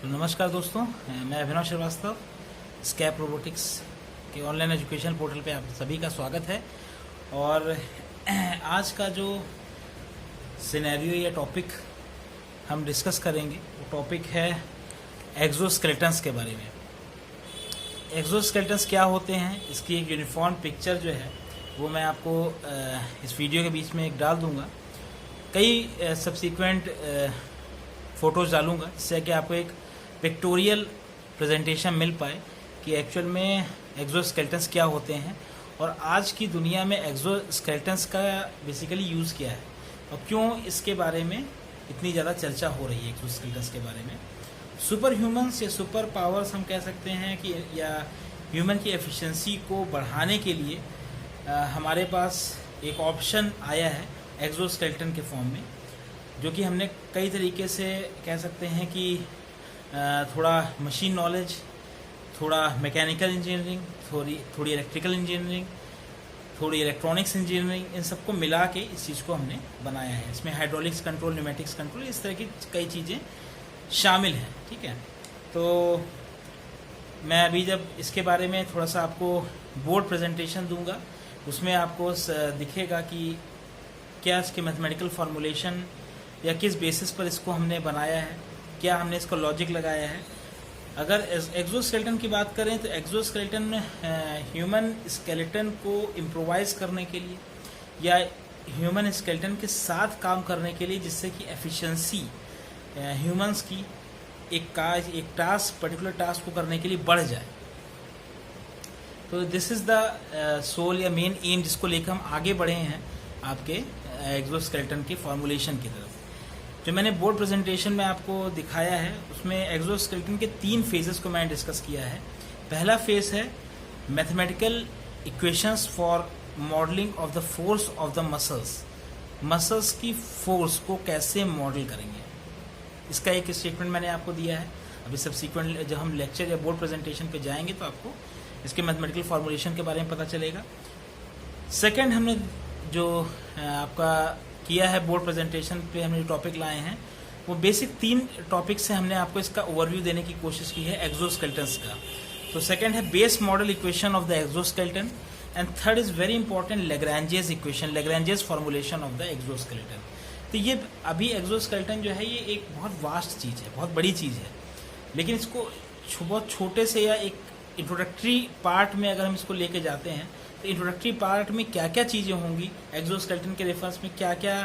तो नमस्कार दोस्तों, मैं अभिनव श्रीवास्तव स्कैप रोबोटिक्स के ऑनलाइन एजुकेशन पोर्टल पे आप सभी का स्वागत है। और आज का जो सिनेरियो या टॉपिक हम डिस्कस करेंगे वो टॉपिक है एक्सोस्केलेटन्स के बारे में। एक्सोस्केलेटन्स क्या होते हैं, इसकी एक यूनिफॉर्म पिक्चर जो है वो मैं आपको इस वीडियो के बीच में एक डाल दूंगा। कई सब्सिक्वेंट फ़ोटोज़ डालूंगा जिससे कि आपको एक पिक्टोरियल प्रेजेंटेशन मिल पाए कि एक्चुअल में एक्सोस्केलेटन्स क्या होते हैं और आज की दुनिया में एक्सोस्केलेटन्स का बेसिकली यूज़ क्या है और क्यों इसके बारे में इतनी ज़्यादा चर्चा हो रही है। एक्सोस्केलेटन्स के बारे में सुपर ह्यूमन्स या सुपर पावर्स हम कह सकते हैं कि या ह्यूमन की एफिशिएंसी को बढ़ाने के लिए हमारे पास एक ऑप्शन आया है एक्सोस्केलेटन के फॉर्म में, जो कि हमने कई तरीके से कह सकते हैं कि थोड़ा मशीन नॉलेज, थोड़ा मैकेनिकल इंजीनियरिंग, थोड़ी इलेक्ट्रिकल इंजीनियरिंग, थोड़ी इलेक्ट्रॉनिक्स इंजीनियरिंग, इन सबको मिला के इस चीज़ को हमने बनाया है। इसमें हाइड्रोलिक्स कंट्रोल, न्यूमेटिक्स कंट्रोल, इस तरह की कई चीज़ें शामिल हैं। ठीक है, तो मैं अभी जब इसके बारे में थोड़ा सा आपको बोर्ड प्रेजेंटेशन दूंगा उसमें आपको दिखेगा कि क्या इसके मैथमेटिकल फॉर्मूलेशन या किस बेसिस पर इसको हमने बनाया है, क्या हमने इसको लॉजिक लगाया है। अगर एक्सोस्केलेटन की बात करें तो एक्सोस्केलेटन ह्यूमन स्केलेटन को इम्प्रोवाइज करने के लिए या ह्यूमन स्केलेटन के साथ काम करने के लिए, जिससे कि एफिशिएंसी ह्यूमंस की एक टास्क, पर्टिकुलर टास्क को करने के लिए बढ़ जाए। तो दिस इज़ द सोल या मेन एम जिसको लेकर हम आगे बढ़े हैं आपके एक्सोस्केलेटन के फॉर्मूलेशन की तरफ। जो मैंने बोर्ड प्रेजेंटेशन में आपको दिखाया है उसमें एक्सोस्केलेटन के 3 फेजेस को मैंने डिस्कस किया है। पहला फेज है mathematical equations for modelling of the force of the muscles की फोर्स को कैसे मॉडल करेंगे, इसका एक स्टेटमेंट मैंने आपको दिया है। अभी सब्सिक्वेंट जब हम लेक्चर या बोर्ड प्रेजेंटेशन पे जाएंगे तो आपको इसके मैथमेटिकल फॉर्मूलेशन के बारे में पता चलेगा। सेकेंड, हमने जो आपका किया है बोर्ड प्रेजेंटेशन पे, हमने जो टॉपिक लाए हैं वो बेसिक 3 टॉपिक से हमने आपको इसका ओवरव्यू देने की कोशिश की है एक्सोस्केलेटन्स का। तो सेकंड है base model equation of the exoskeleton and third is very important Lagrange's equation, Lagrange's formulation of the exoskeleton. तो ये अभी एक्सोस्केलेटन जो है ये एक बहुत वास्ट चीज़ है, बहुत बड़ी चीज़ है, लेकिन इसको बहुत छोटे से या एक इंट्रोडक्टरी पार्ट में अगर हम इसको लेके जाते हैं तो इंट्रोडक्टरी पार्ट में क्या क्या चीज़ें होंगी, एक्सोस्केलेटन के रेफरेंस में क्या क्या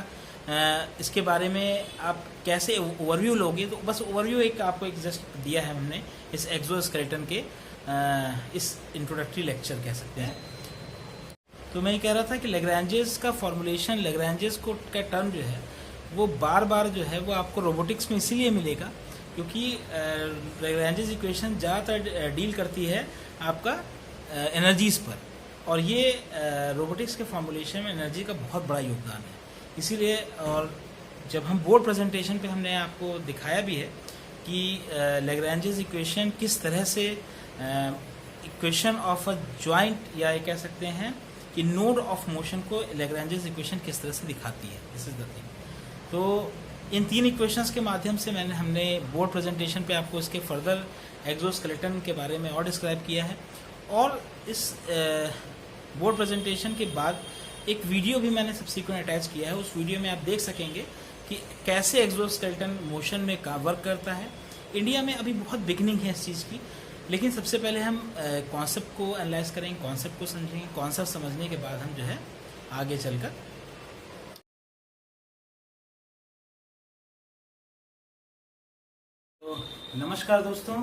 इसके बारे में आप कैसे ओवरव्यू लोगे। तो बस ओवरव्यू एक आपको एक जस्ट दिया है हमने इस एक्सोस्केलेटन के इस इंट्रोडक्टरी लेक्चर कह सकते हैं। तो मैं ये कह रहा था कि लैग्रेंजेस का फॉर्मूलेशन, लैग्रेंजेस को का टर्म जो है वो बार बार जो है वो आपको रोबोटिक्स में इसीलिए मिलेगा क्योंकि लैग्रेंजेस इक्वेशन ज़्यादातर डील करती है आपका एनर्जीज पर, और ये रोबोटिक्स के फॉर्मूलेशन में एनर्जी का बहुत बड़ा योगदान है। इसीलिए और जब हम बोर्ड प्रेजेंटेशन पे हमने आपको दिखाया भी है कि लैग्रेंजेस इक्वेशन किस तरह से इक्वेशन ऑफ अ जॉइंट या ये कह सकते हैं कि नोड ऑफ मोशन को लैग्रेंजेस इक्वेशन किस तरह से दिखाती है, दिस इज द थिंग। तो इन 3 इक्वेशंस के माध्यम से हमने बोर्ड प्रेजेंटेशन पे आपको इसके फर्दर एक्सोस्केलेटन के बारे में और डिस्क्राइब किया है। और इस बोर्ड प्रेजेंटेशन के बाद एक वीडियो भी मैंने सब्सिक्वेंट अटैच किया है। उस वीडियो में आप देख सकेंगे कि कैसे एक्सोस्केलेटन मोशन में वर्क करता है। इंडिया में अभी बहुत बिगनिंग है इस चीज़ की, लेकिन सबसे पहले हम कॉन्सेप्ट को एनालाइज करेंगे, कॉन्सेप्ट को समझेंगे। कॉन्सेप्ट समझने के बाद हम जो है आगे चलकर तो नमस्कार दोस्तों,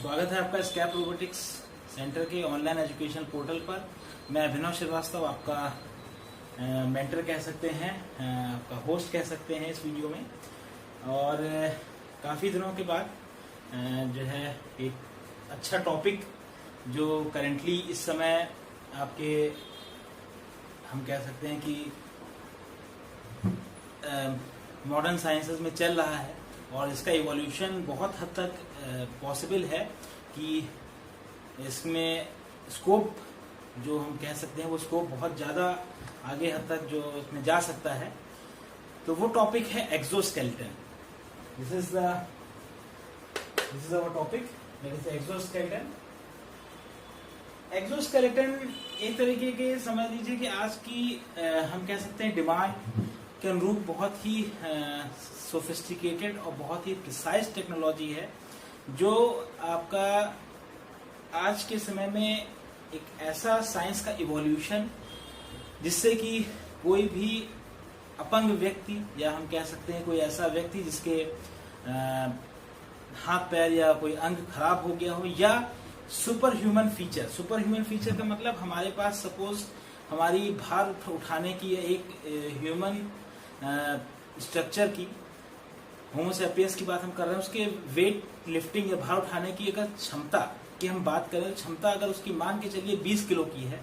स्वागत है आपका स्कैप रोबोटिक्स सेंटर के ऑनलाइन एजुकेशन पोर्टल पर। मैं अभिनव श्रीवास्तव आपका मेंटर कह सकते हैं, आपका होस्ट कह सकते हैं इस वीडियो में। और काफ़ी दिनों के बाद जो है एक अच्छा टॉपिक जो करेंटली इस समय आपके हम कह सकते हैं कि मॉडर्न साइंसेस में चल रहा है और इसका इवोल्यूशन बहुत हद तक पॉसिबल है कि इसमें स्कोप जो हम कह सकते हैं वो स्कोप बहुत ज़्यादा आगे हद तक जो इसमें जा सकता है। तो वो टॉपिक है exoskeleton. This is the This is our topic, that is exoskeleton. Exoskeleton एक तरीके के समझ लीजिए कि आज की हम कह सकते हैं डिमांड के अनुरूप बहुत ही सोफिस्टिकेटेड और बहुत ही प्रिसाइज टेक्नोलॉजी है, जो आपका आज के समय में एक ऐसा साइंस का इवोल्यूशन जिससे कि कोई भी अपंग व्यक्ति या हम कह सकते हैं कोई ऐसा व्यक्ति जिसके हाथ पैर या कोई अंग खराब हो गया हो, या सुपर ह्यूमन फीचर का मतलब हमारे पास सपोज हमारी भार उठाने की एक ह्यूमन स्ट्रक्चर की होमोसेपियंस की बात हम कर रहे हैं, उसके वेट लिफ्टिंग या भार उठाने की अगर क्षमता की हम बात करें, क्षमता अगर उसकी मान के चलिए 20 किलो की है,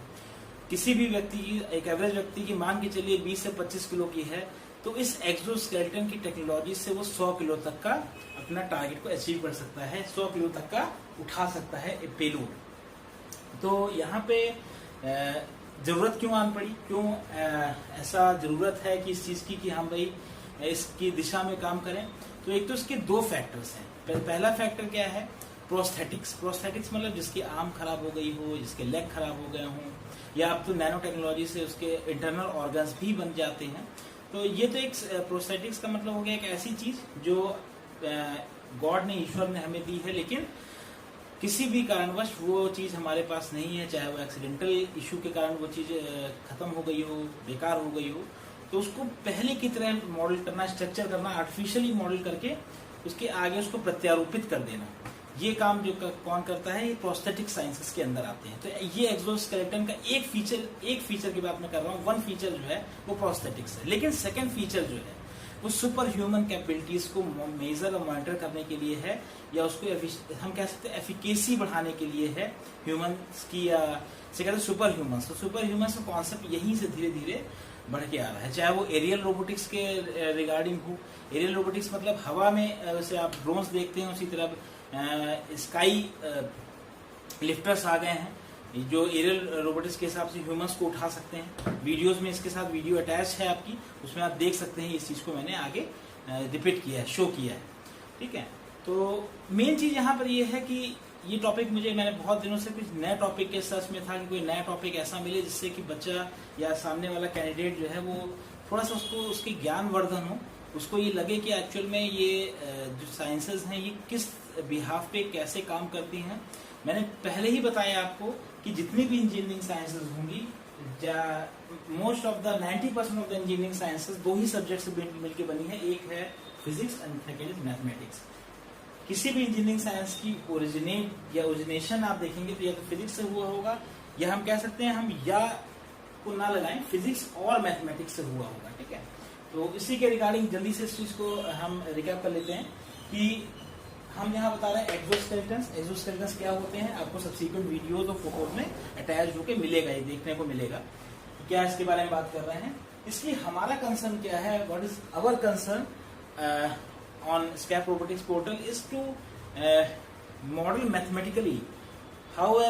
किसी भी व्यक्ति की, एक एवरेज व्यक्ति की मान के चलिए 20 से 25 किलो की है, तो इस एक्सोस्केलेटन की टेक्नोलॉजी से वो 100 किलो तक का अपना टारगेट को अचीव कर सकता है, 100 किलो तक का उठा सकता है पेलोड। तो यहाँ पे जरूरत क्यों आन पड़ी, क्यों ऐसा जरूरत है कि इस चीज की कि हम भाई इसकी दिशा में काम करें? तो एक तो इसके दो फैक्टर्स हैं। पहला फैक्टर क्या है? प्रोस्थेटिक्स मतलब जिसकी आर्म खराब हो गई हो, जिसके लेग खराब हो गए हों, या अब तो नैनो टेक्नोलॉजी से उसके इंटरनल ऑर्गन्स भी बन जाते हैं। तो ये तो एक प्रोस्थेटिक्स का मतलब हो गया एक ऐसी चीज जो गॉड ने, ईश्वर ने हमें दी है, लेकिन किसी भी कारणवश वो चीज हमारे पास नहीं है, चाहे वो एक्सीडेंटल इशू के कारण वो चीज खत्म हो गई हो, बेकार हो गई हो, तो उसको पहले की तरह मॉडल करना, स्ट्रक्चर करना, आर्टिफिशियली मॉडल करके उसके आगे उसको प्रत्यारोपित कर देना, ये काम जो कौन करता है? ये प्रोस्थेटिक साइंसेस के अंदर आते हैं। तो ये एक्सोस्केलेटन का एक फीचर की बात मैं कर रहा हूँ, वन फीचर जो है वो प्रोस्थेटिक्स है। लेकिन सेकंड फीचर जो है वो सुपर ह्यूमन कैपेबिलिटीज को मेजर और मॉनिटर करने के लिए है, या उसको हम कह सकते हैं एफिकेसी बढ़ाने के लिए है ह्यूमंस की, या से कहते हैं सुपर ह्यूमंस। तो सुपर ह्यूमंस का कॉन्सेप्ट यहीं से धीरे धीरे बढ़ के आ रहा है, चाहे वो एरियल रोबोटिक्स के रिगार्डिंग हो। एरियल रोबोटिक्स मतलब हवा में वैसे आप ड्रोन्स देखते हैं, उसी तरह स्काई लिफ्टर्स आ गए हैं जो एरियल रोबोटिक्स के हिसाब से ह्यूमंस को उठा सकते हैं। वीडियोस में इसके साथ वीडियो अटैच है आपकी, उसमें आप देख सकते हैं। इस चीज को मैंने आगे रिपीट किया है, शो किया है, ठीक है। तो मेन चीज यहाँ पर ये है कि ये टॉपिक मैंने बहुत दिनों से कुछ नए टॉपिक के सर्च में था कि कोई नया टॉपिक ऐसा मिले जिससे कि बच्चा या सामने वाला कैंडिडेट जो है वो थोड़ा सा उसको उसकी ज्ञान वर्धन हो, उसको ये लगे कि एक्चुअल में ये जो साइंसेज हैं ये किस बिहाफ पे कैसे काम करती हैं। मैंने पहले ही बताया आपको कि जितनी भी इंजीनियरिंग साइंसेज होंगी, most of the 90% of the engineering sciences दो ही सब्जेक्ट से मिलकर बनी है, एक है physics and second is mathematics. किसी भी इंजीनियरिंग साइंस की ओरिजिनेशन आप देखेंगे तो या तो फिजिक्स से हुआ होगा, या हम कह सकते हैं हम या को ना लगाएं, फिजिक्स और मैथमेटिक्स से हुआ होगा, ठीक है। तो इसी के रिगार्डिंग जल्दी से इस चीज को हम रिकैप कर लेते हैं कि हम यहाँ बता रहे हैं एक्सोस्केलेटन्स क्या होते हैं। आपको सब्सिक्वेंट वीडियोज और फोटोज में अटैच होकर मिलेगा, ये देखने को मिलेगा क्या इसके बारे में बात कर रहे हैं। इसलिए हमारा कंसर्न क्या है, what is our concern on SCAP Robotics portal is to model mathematically how a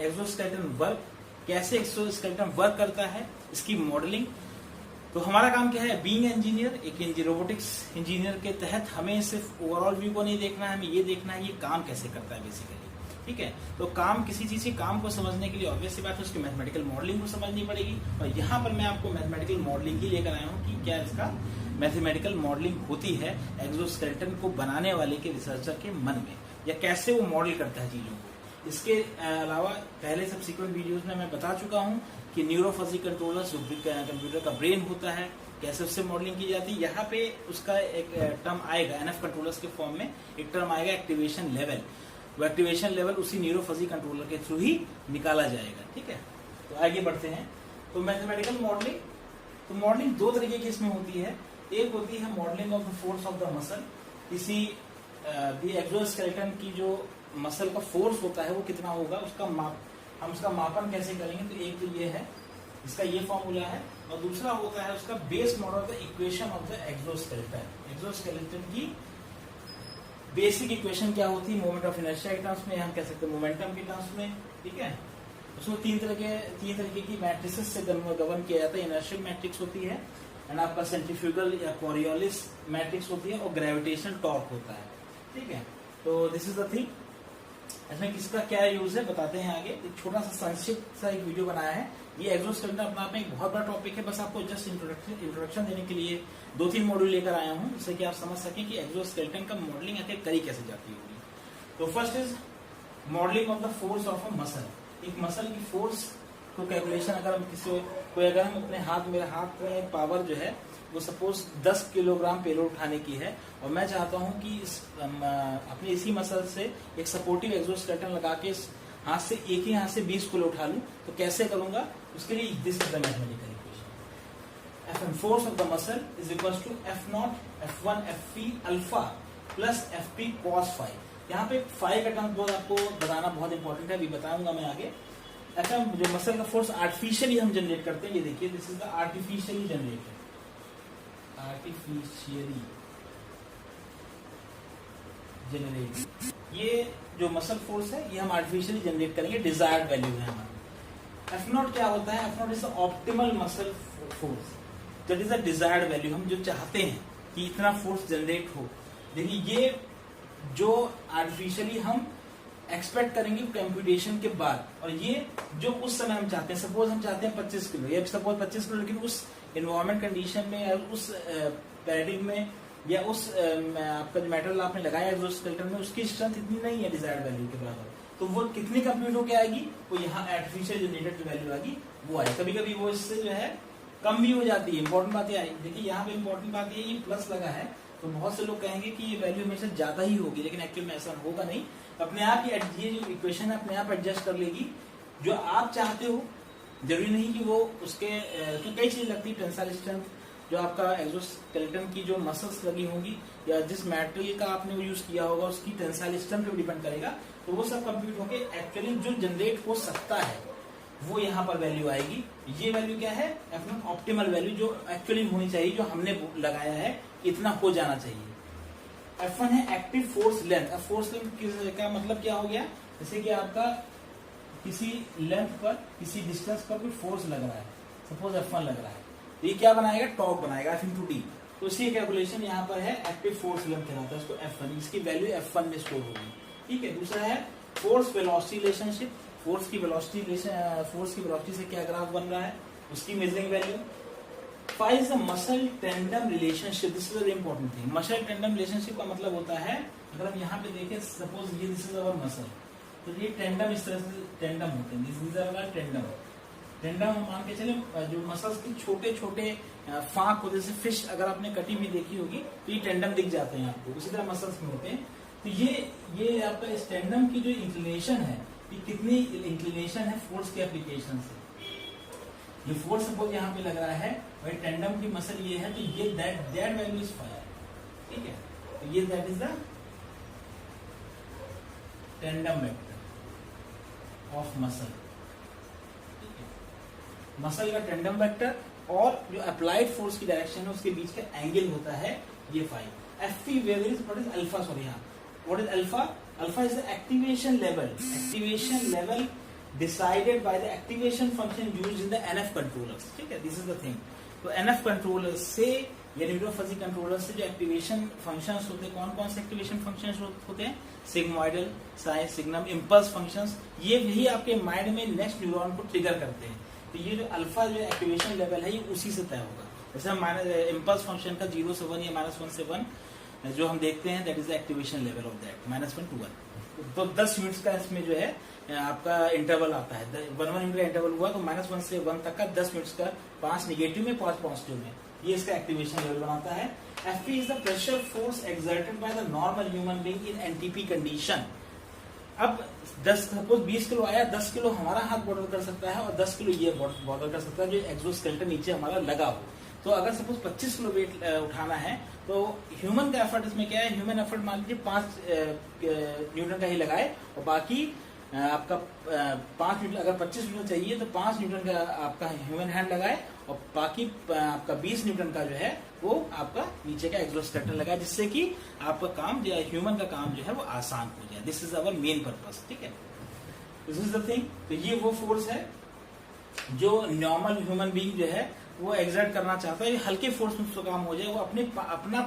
exoskeleton work, कैसे एक्सोस्केलेटन वर्क करता है, इसकी मॉडलिंग। तो हमारा काम क्या है? बीइंग इंजीनियर, एक रोबोटिक्स इंजीनियर के तहत हमें सिर्फ ओवरऑल व्यू को नहीं देखना है, हमें ये देखना है ये काम कैसे करता है बेसिकली, ठीक है। तो काम, किसी चीज के काम को समझने के लिए ऑब्वियस सी बात है उसकी मैथमेटिकल मॉडलिंग को समझनी पड़ेगी, और यहाँ पर मैं आपको मैथमेटिकल मॉडलिंग ही लेकर आया हूँ कि क्या इसका मैथमेटिकल मॉडलिंग होती है एक्सोस्केलेटन को बनाने वाले के रिसर्चर के मन में, या कैसे वो मॉडल करता है चीजों को। इसके अलावा पहले सब्सिक्वेंट वीडियोस में मैं बता चुका हूँ कि न्यूरोफजी कंट्रोलर्स जो कंप्यूटर का ब्रेन होता है, कैसे उससे मॉडलिंग की जाती है। यहाँ पे उसका एक टर्म आएगा, एनएफ कंट्रोलर्स के फॉर्म में एक टर्म आएगा एक्टिवेशन लेवल। वो एक्टिवेशन लेवल उसी न्यूरोफजी कंट्रोलर के थ्रू ही निकाला जाएगा, ठीक है। तो आगे बढ़ते हैं। तो मैथमेटिकल मॉडलिंग, तो मॉडलिंग दो तरीके की इसमें होती है। एक होती है modelling of the force of the muscle, किसी भी एक्सोस्केलेटन की जो मसल का फोर्स होता है वो कितना होगा, उसका हम उसका मापन कैसे करेंगे। तो एक तो ये है, इसका ये फॉर्मूला है, और दूसरा होता है उसका base model of the equation of the exoskeleton. Exoskeleton की बेसिक इक्वेशन क्या होती है? मोमेंट ऑफ इनर्शिया के टर्म्स में, हम कह सकते हैं मोमेंटम के टर्म्स में, ठीक है। उसमें तीन तरीके की मैट्रिसेस से गवर्न किया जाता है। इनर्शियल मैट्रिक्स होती है, एंड आपका सेंट्रीफ्यूगल या कोरियोलिस मैट्रिक्स होती है, और ग्रेविटेशनल टॉर्क होता है, ठीक है। तो दिस इज द थिंग, इसमें किसका क्या यूज है बताते हैं आगे। एक छोटा सा संक्षिप्त सा एक वीडियो बनाया है। ये एक्सोस्केलेटन अपना आप में एक बहुत बड़ा टॉपिक है, बस आपको जस्ट इंट्रोडक्शन देने के लिए 2-3 मॉड्यूल लेकर आया हूँ, जिससे कि आप समझ सकें कि एक्सोस्केलेटन का मॉडलिंग आखिर करी कैसे जाती होगी। तो first is modelling of the force of a muscle. एक मसल की फोर्स को कैलकुलेशन, अगर हम अगर हम अपने हाथ, मेरे हाथ में पावर जो है वो सपोज 10 किलोग्राम पेलोड उठाने की है, और मैं चाहता हूं कि अपने इसी मसल से एक सपोर्टिव एक्सोस्केलेटन लगा के इस हाथ से एक ही हाथ से 20 किलो उठा लूं, तो कैसे करूंगा उसके लिए this is the mathematical equation. Fm force of the muscle is equal to F0 F1 Fp alpha plus Fp cos phi. यहाँ पे फाई का टर्म बहुत आपको बताना बहुत इंपॉर्टेंट है, अभी बताऊंगा मैं आगे। Fm जो मसल का फोर्स आर्टिफिशियली हम जनरेट करते हैं, ये देखिए this is the artificially generated, artificially generate. ये जो मसल फोर्स है ये हम आर्टिफिशियली जनरेट करेंगे, डिजायर्ड वैल्यू है हमारा। F0 क्या होता है? F0 is the optimal muscle force, that is the desired value. हम जो चाहते हैं कि इतना फोर्स जनरेट हो। देखिए ये जो आर्टिफिशियली हम एक्सपेक्ट करेंगे कंप्यूटेशन के बाद, और ये जो उस समय हम चाहते हैं, सपोज हम चाहते हैं 25 किलो, या सपोज 25 किलो, लेकिन उस इन्वायरमेंट कंडीशन में या उस पैराडिग्म में या उस आपका जो मेटेरियल आपने लगाया एक्सोस्केलेटन में, उसकी स्ट्रेंथ इतनी नहीं है डिजायर्ड वैल्यू के बराबर, तो वो कितनी कंप्यूट होकर आएगी? वो यहाँ आर्टिफिशियल जनरेटेड वैल्यू आएगी, वो आएगी। कभी कभी वो इससे जो है कम भी हो जाती है। इंपॉर्टेंट बात है, देखिए यहाँ पे इंपॉर्टेंट बात ये प्लस लगा है, तो बहुत से लोग कहेंगे कि ये वैल्यू हमेशा ज्यादा ही होगी, लेकिन एक्चुअली में ऐसा होगा नहीं। अपने आप ये जो इक्वेशन है अपने आप एडजस्ट कर लेगी जो आप चाहते हो। जरूरी नहीं कि वो उसके कई चीजें लगती है, टेंसाइल स्ट्रेंथ, जो आपका एक्सोस्केलेटन की जो मसल्स लगी होंगी या जिस मटेरियल का आपने यूज किया होगा उसकी टेंसाइल स्ट्रेंथ पे डिपेंड करेगा, तो वो सब कंप्यूट होके एक्चुअली जो जनरेट हो सकता है वो यहाँ पर वैल्यू आएगी। ये वैल्यू क्या है? F0 ऑप्टिमल वैल्यू, जो एक्चुअली होनी चाहिए, जो हमने लगाया है इतना हो जाना चाहिए। F1 है एक्टिव फोर्स लेंथ। अब फोर्स लेंथ का मतलब क्या हो गया? जैसे कि आपका किसी लेंथ पर, किसी डिस्टेंस पर कोई फोर्स लग रहा है, सपोज F1 लग रहा है, तो ये क्या बनाएगा? टॉर्क बनाएगा F×d। तो इसी कैलकुलेशन यहाँ पर है, एक्टिव फोर्स लेंथ कहलाता है उसको F1, इसकी वैल्यू F1 में स्टोर होगी। ठीक है। दूसरा है फोर्स वेलोसिटी रिलेशनशिप। फोर्स की वेलोसिटी से क्या ग्राफ बन रहा है, उसकी measuring value. 5 is the muscle tandem relationship. This is very important thing. Muscle tandem relationship का मतलब होता है, अगर हम यहाँ पे देखें, सपोज ये दिस इज अवर मसल, तो ये टेंडम इस तरह से टेंडम होते हैं। This is our tandem. Tandem हम मान के चले, जो मसल्स के छोटे छोटे फाक होते, जैसे फिश अगर आपने कटी हुई देखी होगी तो ये टेंडम दिख जाते हैं आपको, उसी तरह मसल्स में होते हैं। तो ये आपका इस टेंडम की जो इंक्लिनेशन है, ये कितनी इंक्लिनेशन है फोर्स के एप्लीकेशन से। ये फोर्स सपोज यहाँ पे लग रहा है, और टेंडम की मसल ये है, तो ये दैट वैल्यू इज 5। ठीक है। तो ये that is the tandem vector of muscle. ठीक है। मसल का टेंडम वेक्टर और जो अप्लाइड फोर्स की डायरेक्शन है उसके बीच का एंगल होता है ये 5। Fp what is alpha, sorry यहाँ what is alpha? Alpha is the activation level. Activation level decided by the activation function used in the NF controllers. ठीक है, this is the thing. तो NF controllers से या न्यूरोफजी controller से जो activation functions होते हैं, कौन कौन से एक्टिवेशन फंक्शंस होते हैं? Sigmoidal, sine, signum, impulse functions. ये यही आपके माइंड में नेक्स्ट न्यूरॉन को ट्रिगर करते हैं। तो ये जो अल्फा जो एक्टिवेशन लेवल है ये उसी से तय होगा। जैसे हम इम्पल्स फंक्शन का 0 से 1 या -1 से 1 जो हम देखते हैं, that is the activation level of that, -1 to 1। तो 10 यूनिट्स का इसमें जो है आपका इंटरवल आता है। 1 यूनिट का इंटरवल हुआ तो -1 से 1 तक का 10 यूनिट्स का, 5 निगेटिव में 5 पॉजिटिव में, ये इसका एक्टिवेशन लेवल बनाता है। Fp is the pressure force exerted by the normal human being in NTP condition. अब 10 सपोज 20 किलो आया, 10 किलो हमारा हाथ बॉर्डर कर सकता है और 10 किलो ये बॉर्डर कर सकता है जो एक्सोस्केलेटन नीचे हमारा लगा हो। तो अगर सपोज 25 किलो वेट उठाना है तो ह्यूमन का एफर्ट इसमें क्या है? ह्यूमन एफर्ट मान लीजिए 5 न्यूटन का ही लगाए, और बाकी आपका 5 न्यूटन, अगर 25 न्यूटन चाहिए तो 5 न्यूटन का आपका ह्यूमन हैंड लगाए, और बाकी आपका 20 न्यूटन का जो है वो आपका नीचे का एक्सोस्केलेटन लगाए, जिससे कि आपका काम जो है, ह्यूमन का काम जो है वो आसान हो जाए। This is our main purpose. ठीक है, दिस इज द थिंग। तो ये वो फोर्स है जो नॉर्मल ह्यूमन बीइंग जो है वो एक्सर्ट करना चाहता है, हल्के फोर्स में उसका काम हो जाए, वो अपना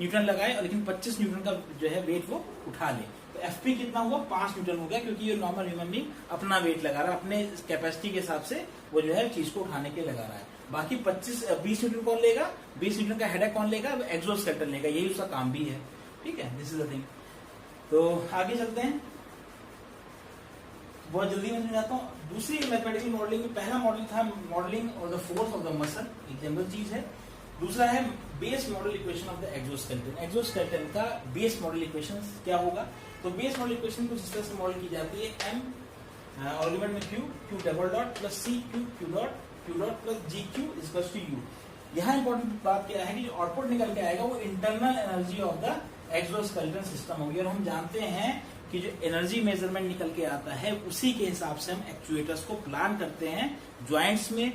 न्यूटन लगाए और लेकिन 25 न्यूटन का जो है वेट वो उठा ले, तो एफपी कितना हुआ 5 न्यूटन हो गया, क्योंकि ये नॉर्मल ह्यूमन बीइंग अपना वेट लगा रहा है, अपने कैपेसिटी के हिसाब से वो जो है चीज को उठाने के लगा रहा है। बाकी 20 न्यूटन कौन लेगा, 20 न्यूटन का हेडेक कौन लेगा, एक्सोस्केलेटन लेगा, यही उसका काम भी है। ठीक है, दिस इज द थिंग। तो आगे चलते हैं, बहुत जल्दी में समझाता हूँ। दूसरी मैथमेटिकल मॉडलिंग में पहला मॉडल था modelling of the force of the muscle, एक जनरल चीज है। दूसरा है base model equation of the exoskeleton. Exoskeleton का बेस मॉडल इक्वेशन क्या होगा, तो बेस मॉडल इक्वेशन कुछ इस तरह से मॉडल की जाती है, m आर्गुमेंट में q double dot plus c q dot plus gq equals to u। यहाँ इंपॉर्टेंट बात क्या है कि जो आउटपुट निकल के आएगा वो internal energy of the exoskeleton system होगी, और हम जानते हैं कि जो एनर्जी मेजरमेंट निकल के आता है उसी के हिसाब से हम एक्चुएटर्स को प्लान करते हैं ज्वाइंट्स में।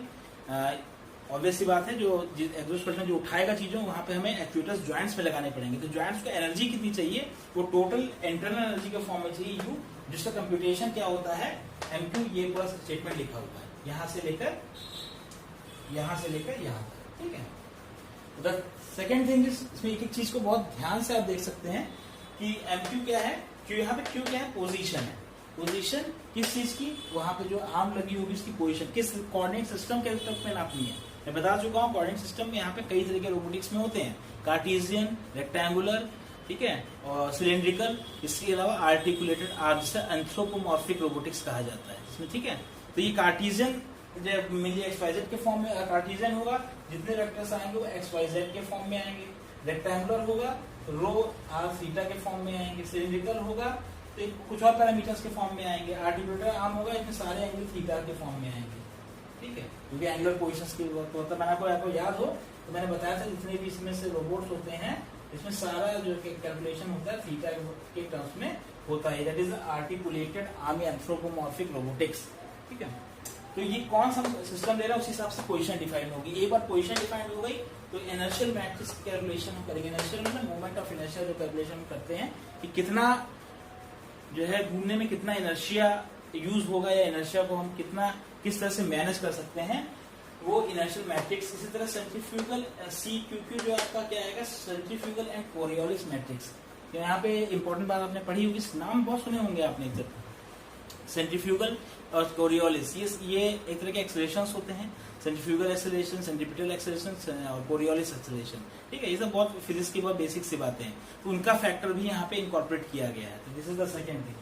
ऑब्वियस सी बात है, जो एक्सोस्केलेटन जो उठाएगा चीजों वहां पे हमें एक्चुएटर्स ज्वाइंट्स में लगाने पड़ेंगे, तो ज्वाइंट्स को एनर्जी कितनी चाहिए, वो टोटल इंटरनल एनर्जी के फॉर्म में चाहिए U, जिसका कंप्यूटेशन क्या होता है MQ। ये पूरा स्टेटमेंट लिखा हुआ है यहां से लेकर यहां तक। ठीक है, द सेकेंड थिंग इज, इसमें एक एक चीज को बहुत ध्यान से आप देख सकते हैं कि MQ क्या है, यहाँ पे Q क्या है, पोजीशन है। पोजीशन किस चीज की, वहां पे जो आर्म लगी होगी उसकी पोजीशन किस कोऑर्डिनेट सिस्टम के रिस्पेक्ट में नापनी है। मैं बता चुका हूँ कोऑर्डिनेट सिस्टम में यहाँ पे कई तरह के रोबोटिक्स में होते हैं, कार्टेशियन, रेक्टेंगुलर, ठीक है, और सिलेंड्रिकल, इसके अलावा आर्टिकुलेटेड आर्म, जिसे एंथ्रोपोमॉर्फिक रोबोटिक्स कहा जाता है इसमें। ठीक है, तो ये कार्टेशियन मिली XYZ के फॉर्म में कार्टेशियन होगा, जितने वेक्टर्स आएंगे वो XYZ के फॉर्म में आएंगे। रेक्टेंगुलर होगा रो आर थीटा के फॉर्म में आएंगे। सिलेंड्रिकल होगा तो कुछ और पैरामीटर्स के फॉर्म में आएंगे। आर्टिकुलेटर आर्म होगा, इसमें सारे एंगल थीटा के फॉर्म में आएंगे। ठीक है, क्योंकि एंगुलर पोजीशंस की जरूरत होता है। मैंने आपको याद हो तो मैंने बताया था जितने भी इसमें से रोबोट्स होते हैं इसमें सारा जो कैलकुलेशन होता है थीटा के टर्म्स में होता है। That is articulated arm anthropomorphic robotics. ठीक है, तो ये कौन सा सिस्टम ले रहा है उस हिसाब से पोजीशन डिफाइन होगी। एक बार पोजीशन डिफाइन हो गई तो इनर्शियल मैट्रिक्स की कैलकुलेशन हम करेंगे। इनर्शियल मतलब मोमेंट ऑफ इनर्शिया जो कैलकुलेशन करते हैं कि कितना जो है घूमने में कितना इनर्शिया यूज होगा, या इनर्शिया को हम किस तरह से मैनेज कर सकते हैं, वो इनर्शियल मैट्रिक्स। इसी तरह सेंट्रीफ्यूगल CQQ जो आपका क्या आएगा, सेंट्रीफ्यूगल एंड कोरियोलिस मैट्रिक्स। यहाँ पे इंपॉर्टेंट बात आपने पढ़ी होगी, नाम बहुत सुने होंगे आपने, सेंट्रीफ्यूगल और कोरियोलिस, ये एक तरह के एक्सेलरेशंस होते हैं। सेंट्रीफ्यूगल एक्सेलरेशन, सेंट्रीपिटल एक्सेलरेशन और कोरियोलिस एक्सेलरेशन। ठीक है, ये सब बहुत फिजिक्स की बहुत बेसिक सी बातें हैं, तो उनका फैक्टर भी यहाँ पे इंकॉर्पोरेट किया गया है। तो this is the second thing.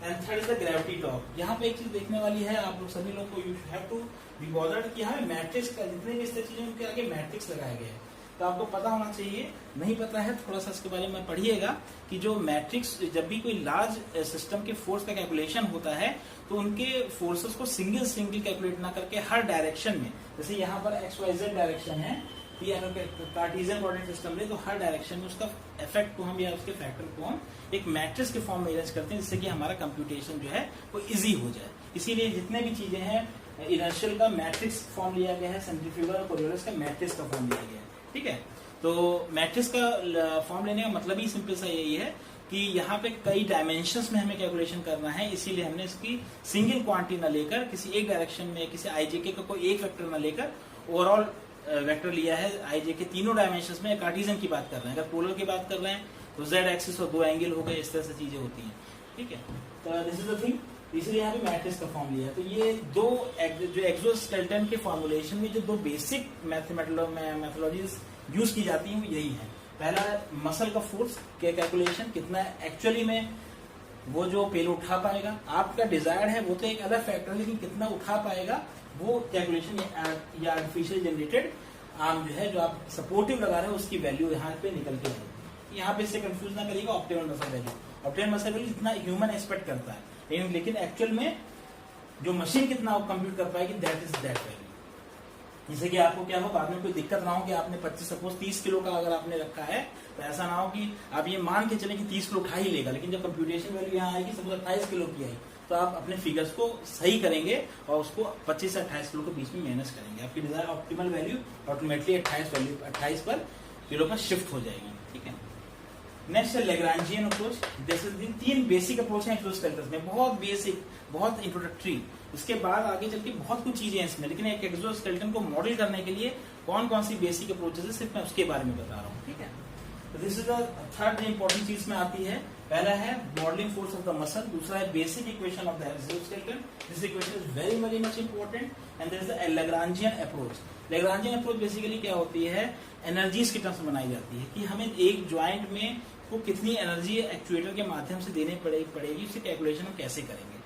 And third is the gravity torque. यहाँ पे एक चीज देखने वाली है, आप लोग सभी लोग को you have to be bothered कि यहाँ मैट्रिक्स का जितने भी इस चीजें उनके आगे मैट्रिक्स लगाए गए हैं, तो आपको पता होना चाहिए। नहीं पता है थोड़ा सा इसके बारे में पढ़िएगा कि जो मैट्रिक्स, जब भी कोई लार्ज सिस्टम के फोर्स का कैलकुलेशन होता है तो उनके फोर्सेस को सिंगल कैलकुलेट ना करके हर डायरेक्शन में, जैसे यहाँ पर XYZ डायरेक्शन है, कार्टेशियन कोऑर्डिनेट सिस्टम ले तो हर डायरेक्शन में उसका इफेक्ट को हम या उसके फैक्टर को हम एक मैट्रिक्स के फॉर्म में अरेंज करते हैं, जिससे कि हमारा कंप्यूटेशन जो है वो इजी हो जाए। इसीलिए जितने भी चीजें हैं, इनर्शियल का मैट्रिक्स फॉर्म लिया गया है, सेंट्रीफ्यूगल और कोरियोलिस का मैट्रिक्स का फॉर्म लिया गया है। ठीक है, तो मैट्रिक्स का फॉर्म लेने का मतलब ही सिंपल सा यही है कि यहाँ पे कई डायमेंशंस में हमें कैलकुलेशन करना है, इसीलिए हमने इसकी सिंगल क्वांटिटी न लेकर किसी एक डायरेक्शन में, किसी IJK का कोई एक वेक्टर न लेकर ओवरऑल वेक्टर लिया है। IJK तीनों डायमेंशंस में, कार्टेशियन की बात कर रहे हैं, अगर पोलर की बात कर रहे हैं तो Z एक्सिस और दो एंगल हो गए, इस तरह से चीजें होती हैं। ठीक है, तो दिस इज द थिंग, इसलिए यहाँ पे मैट्रिक्स का फॉर्म लिया है। तो ये दो जो एक्सोस्केलेटन के फॉर्मुलेशन में जो दो बेसिक मैथोलॉजीज यूज की जाती हैं वो यही है। पहला मसल का फोर्स के कैलकुलेशन, कितना एक्चुअली में वो जो पेलोड उठा पाएगा, आपका डिजायर है वो तो एक अलग फैक्टर है, लेकिन कितना उठा पाएगा वो कैलकुलेशन या आर्टिफिशियल जनरेटेड आर्म जो है, जो आप सपोर्टिव लगा रहे हैं उसकी वैल्यू यहाँ पे निकल के आएगी। यहाँ पे इससे कंफ्यूज ना करिएगा optimal muscle value. Optimal muscle value इतना ह्यूमन एक्सपेक्ट करता है, लेकिन एक्चुअल में जो मशीन कितना कंप्यूट कर पाएगी, दैट इज दैट वैल्यू। जैसे कि आपको क्या हो, बाद में कोई दिक्कत ना हो कि आपने 30 किलो का अगर आपने रखा है, तो ऐसा ना हो कि आप ये मान के चले कि 30 किलो उठा ही लेगा, लेकिन जब कंप्यूटेशन वैल्यू यहाँ आएगी सपोज 28 किलो की आई, तो आप अपने फिगर्स को सही करेंगे और उसको 25 से 28 किलो के बीच में मैनेज करेंगे। आपकी डिजायर ऑप्टिमल वैल्यू ऑटोमेटिकली 28 पर किलो पर शिफ्ट हो जाएगी। ठीक है, नेक्स्ट है लैग्रांजियन अप्रोच। जैसे 3 बेसिक अप्रोच है एक्सोस्केलेटन में, बहुत बेसिक, बहुत इंट्रोडक्टरी। इसके बाद आगे चल के बहुत कुछ चीजें हैं इसमें, लेकिन एक एक्सोस्केलेटन को मॉडल करने के लिए कौन कौन सी बेसिक अप्रोचेस है सिर्फ मैं उसके बारे में बता रहा हूँ। ठीक है, तो this is the third important चीज में आती है। पहला है modelling force of the muscle, दूसरा है basic equation of the exoskeleton. This equation is very very much important and there is the Lagrangian approach. Lagrangian approach basically क्या होती है, एनर्जीज की टर्म्स में बनाई जाती है कि हमें एक ज्वाइंट में को कितनी एनर्जी एक्चुएटर के माध्यम से देनी पड़ेगी, उसकी कैलकुलेशन हम कैसे करेंगे।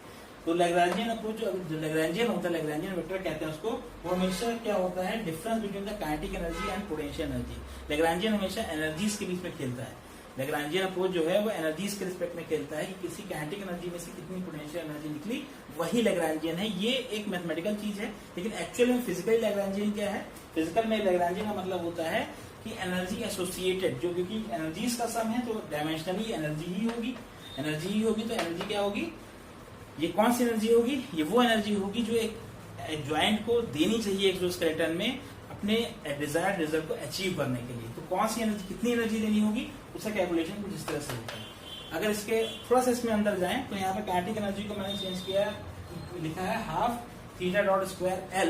तो लैग्रांजियन अप्रोच जो लैग्रांजियन होता है, लैग्रांजियन वेक्टर कहते हैं उसको, वो हमेशा क्या होता है, difference between the kinetic energy and potential energy. Lagrangian हमेशा एनर्जीज के बीच में खेलता है। लैग्रांजियन अप्रोच जो है वो एनर्जीज के रिस्पेक्ट में खेलता है कि किसी काइनेटिक एनर्जी में से कितनी पोटेंशियल एनर्जी निकली, वही लैग्रांजियन है। ये एक मैथमेटिकल चीज है, लेकिन एक्चुअल में फिजिकली लैग्रांजियन क्या है, फिजिकल में लैग्रांजियन का मतलब होता है कि एनर्जी एसोसिएटेड, जो क्योंकि एनर्जीज का सम है तो डायमेंशनली एनर्जी ही होगी, एनर्जी ही होगी। तो एनर्जी क्या होगी, ये कौन सी एनर्जी होगी, ये वो एनर्जी होगी जो एक ज्वाइंट को देनी चाहिए एक्सोस्केलेटन में अपने डिजायर्ड रिजल्ट को अचीव करने के लिए। तो कौन सी एनर्जी, कितनी एनर्जी देनी होगी, उसका कैलकुलेशन कुछ इस तरह से होता है। अगर इसके थोड़ा सा इसमें अंदर जाएं तो यहाँ पे काइनेटिक एनर्जी को मैंने चेंज किया, लिखा है half theta dot square L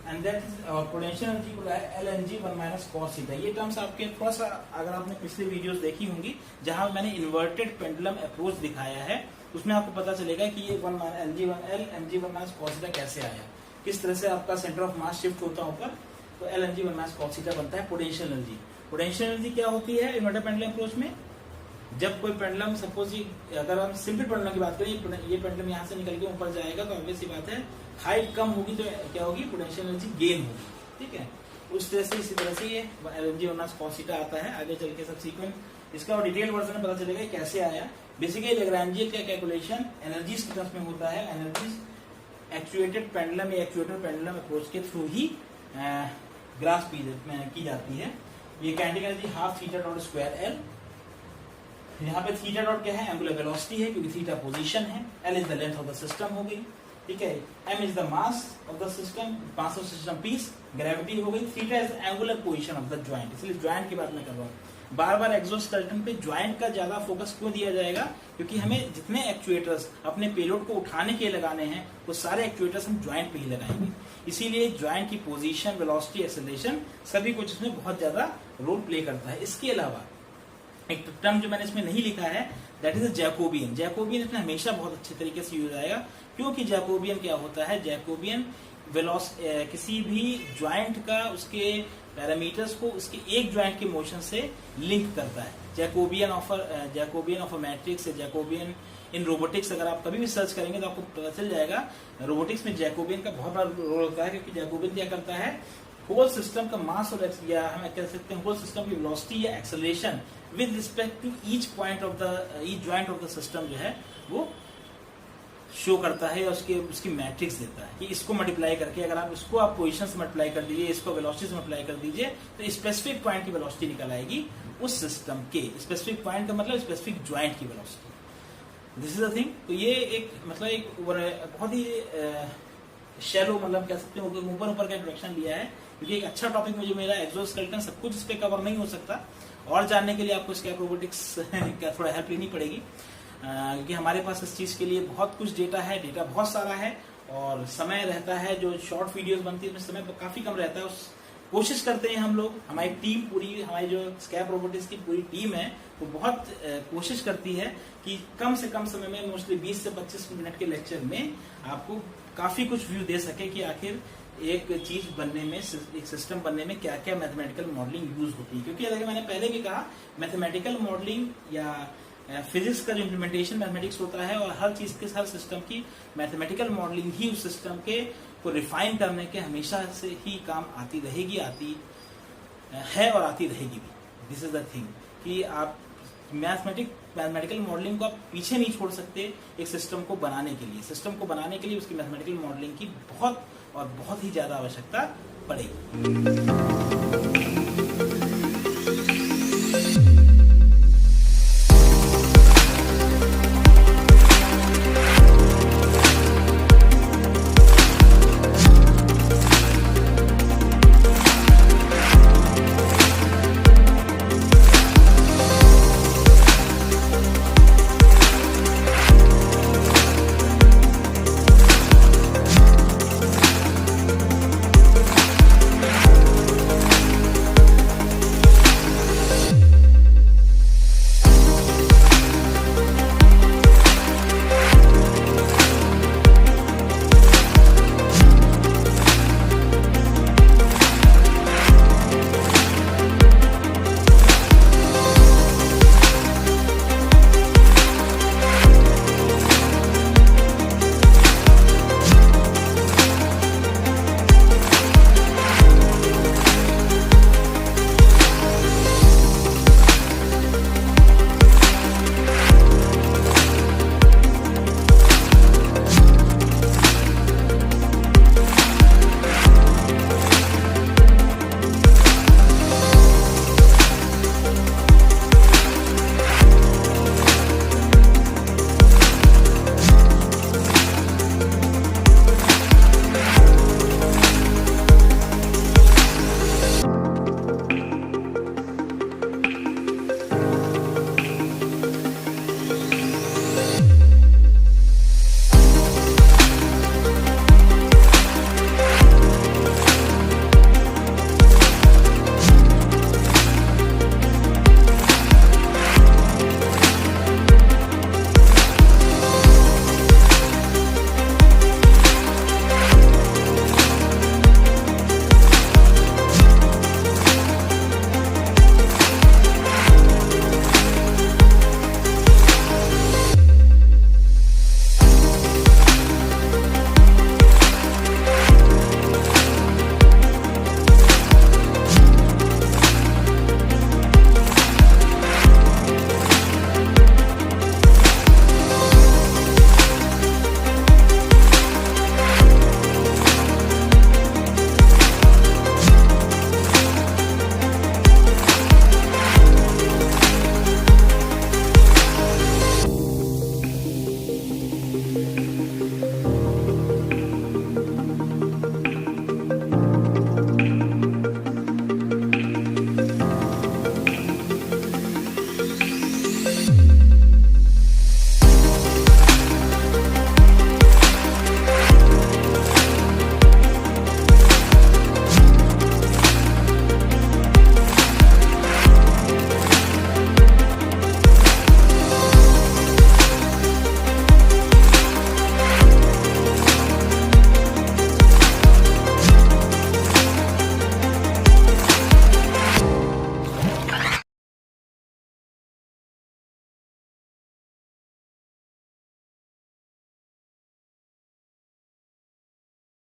and that is potential energy को L N G 1 minus cos theta. ये टर्म्स आपके थोड़ा सा, अगर आपने पिछले वीडियोस देखी होंगी जहां मैंने इन्वर्टेड पेंडुलम अप्रोच दिखाया है, उसमें आपको पता चलेगा कि ये 1 L N G 1 minus cos theta कैसे आया, किस तरह से आपका सेंटर ऑफ मास शिफ्ट होता है ऊपर, तो L N G 1 minus cos theta बनता है पोटेंशियल एनर्जी। पोटेंशियल एनर्जी क्या होती है इन्वर्टेड पेंडुलम अप्रोच में, जब कोई पेंडुलम सपोज, अगर हम सिंपल पेंडुलम की बात करें, ये पेंडुलम यहाँ से निकल के ऊपर जाएगा तो ऑब्वियस सी बात है हाइट कम होगी तो क्या होगी, पोटेंशियल एनर्जी गेन होगी, ठीक है। उस तरह से इसी तरह से ये एनर्जी वर्ना कॉस थीटा आता है। आगे चल के सब्सिक्वेंट इसका और डिटेल वर्जन में पता चलेगा कैसे आया। बेसिकली लैग्रांजियन का कैलकुलेशन एनर्जीज की टर्म्स में होता है, एनर्जीज एक्चुएटेड पेंडुलम या एक्चुएटर पेंडुलम अप्रोच के थ्रू ही ग्रास की जाती है। ये kinetic energy half theta dot square L, यहाँ पे थीटा डॉट क्या है, एंगुलर वेलोसिटी है क्योंकि थीटा पोजीशन है, L is the length of the system हो गई, ठीक है, M is the mass of the system, mass of system piece, gravity हो गई, theta is angular position of the joint. इसलिए ज्वाइंट की बात मैं कर रहा हूँ। बार बार एक्सोस्केलेटन पे ज्वाइंट का ज्यादा फोकस क्यों दिया जाएगा, क्योंकि हमें जितने एक्चुएटर्स अपने पेलोड को उठाने के लिए लगाने हैं वो सारे एक्चुएटर्स हम ज्वाइंट पे ही लगाएंगे। इसीलिए ज्वाइंट की पोजीशन, वेलोसिटी, एक्सेलरेशन सभी कुछ इसमें बहुत ज्यादा रोल प्ले करता है। इसके अलावा एक टर्म जो मैंने इसमें नहीं लिखा है, दैट इज जैकोबियन। जैकोबियन इसमें हमेशा बहुत अच्छे तरीके से यूज आएगा, क्योंकि जैकोबियन क्या होता है, जैकोबियन किसी भी ज्वाइंट का उसके पैरामीटर्स को उसके एक ज्वाइंट के मोशन से लिंक करता है। Jacobian of a matrix, Jacobian in robotics, अगर आप कभी भी सर्च करेंगे तो आपको पता चल जाएगा रोबोटिक्स में जैकोबियन का बहुत बड़ा रोल होता है, क्योंकि जैकोबियन क्या करता है, होल सिस्टम का मास और या हम कह सकते हैं होल सिस्टम की वेलोसिटी या acceleration with respect to each point of the each joint of the system जो है वो शो करता है, और उसकी मैट्रिक्स देता है कि इसको मल्टीप्लाई करके, अगर आप इसको आप पोजीशन से मल्टीप्लाई कर दीजिए, इसको वेलोसिटी से मल्टीप्लाई कर दीजिए, तो स्पेसिफिक पॉइंट की वेलोसिटी निकल आएगी उस सिस्टम के। स्पेसिफिक पॉइंट का मतलब स्पेसिफिक ज्वाइंट की velocity. This is the thing. तो ये एक मतलब एक बहुत ही शैलो, मतलब कह सकते हैं ऊपर का इंट्रोडक्शन लिया है, क्योंकि एक अच्छा टॉपिक मुझे मेरा एक्सोस्केलेटन सब कुछ इस पे कवर नहीं हो सकता, और जानने के लिए आपको स्कैप रोबोटिक्स का थोड़ा हेल्प लेनी पड़ेगी, क्योंकि हमारे पास इस चीज के लिए बहुत कुछ डेटा है, डेटा बहुत सारा है, और समय रहता है, जो शॉर्ट वीडियोस बनती है उसमें समय काफी कम रहता है। कोशिश करते हैं हम लोग, हमारी टीम पूरी, हमारी जो स्कैप रोबोटिक्स की पूरी टीम है वो बहुत कोशिश करती है कि कम से कम समय में, मोस्टली 20 से 25 मिनट के लेक्चर में आपको काफी कुछ व्यू दे सके कि आखिर एक चीज बनने में, एक सिस्टम बनने में क्या क्या मैथमेटिकल मॉडलिंग यूज होती है। क्योंकि जैसे मैंने पहले भी कहा, मैथमेटिकल मॉडलिंग या फिजिक्स का जो इम्प्लीमेंटेशन मैथमेटिक्स होता है, और हर चीज के, हर सिस्टम की मैथमेटिकल मॉडलिंग ही उस सिस्टम के को रिफाइन करने के हमेशा से ही काम आती रहेगी, आती है और आती रहेगी भी। दिस इज द थिंग कि आप मैथमेटिकल मॉडलिंग को आप पीछे नहीं छोड़ सकते एक सिस्टम को बनाने के लिए। सिस्टम को बनाने के लिए उसकी मैथमेटिकल मॉडलिंग की बहुत और बहुत ही ज्यादा आवश्यकता पड़ेगी।